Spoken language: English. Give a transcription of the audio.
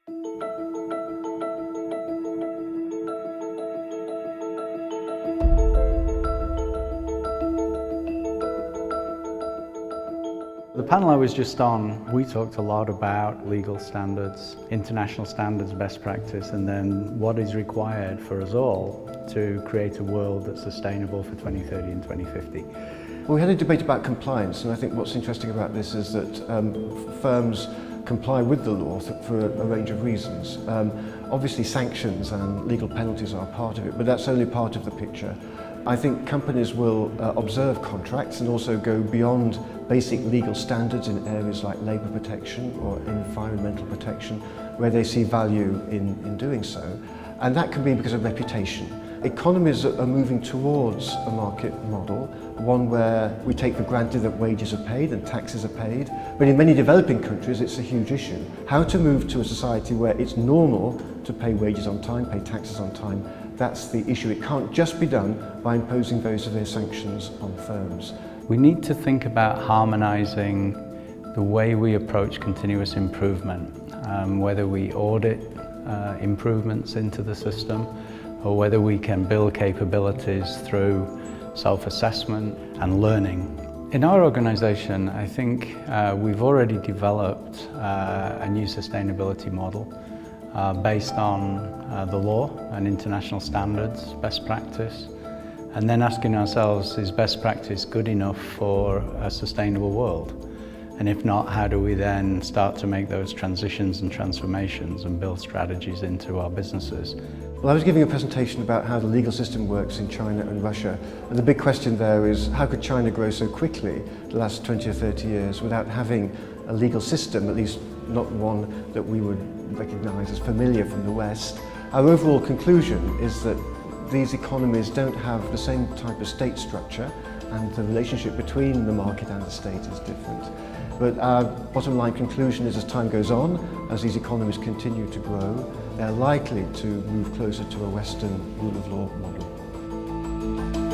The panel I was just on, we talked a lot about legal standards, international standards, best practice, and then what is required for us all to create a world that's sustainable for 2030 and 2050. Well, we had a debate about compliance, and I think what's interesting about this is that firms comply with the law for a range of reasons. Obviously sanctions and legal penalties are part of it, but that's only part of the picture. I think companies will observe contracts and also go beyond basic legal standards in areas like labour protection or environmental protection, where they see value in doing so. And that can be because of reputation. Economies are moving towards a market model, one where we take for granted that wages are paid and taxes are paid, but in many developing countries it's a huge issue. How to move to a society where it's normal to pay wages on time, pay taxes on time, that's the issue. It can't just be done by imposing very severe sanctions on firms. We need to think about harmonising the way we approach continuous improvement, whether we audit improvements into the system or whether we can build capabilities through self-assessment and learning. In our organisation, I think we've already developed a new sustainability model based on the law and international standards, best practice, and then asking ourselves, is best practice good enough for a sustainable world? And if not, how do we then start to make those transitions and transformations and build strategies into our businesses? Well, I was giving a presentation about how the legal system works in China and Russia, and the big question there is how could China grow so quickly the last 20 or 30 years without having a legal system, at least not one that we would recognise as familiar from the West. Our overall conclusion is that these economies don't have the same type of state structure, and the relationship between the market and the state is different. But our bottom line conclusion is as time goes on, as these economies continue to grow, they're likely to move closer to a Western rule of law model.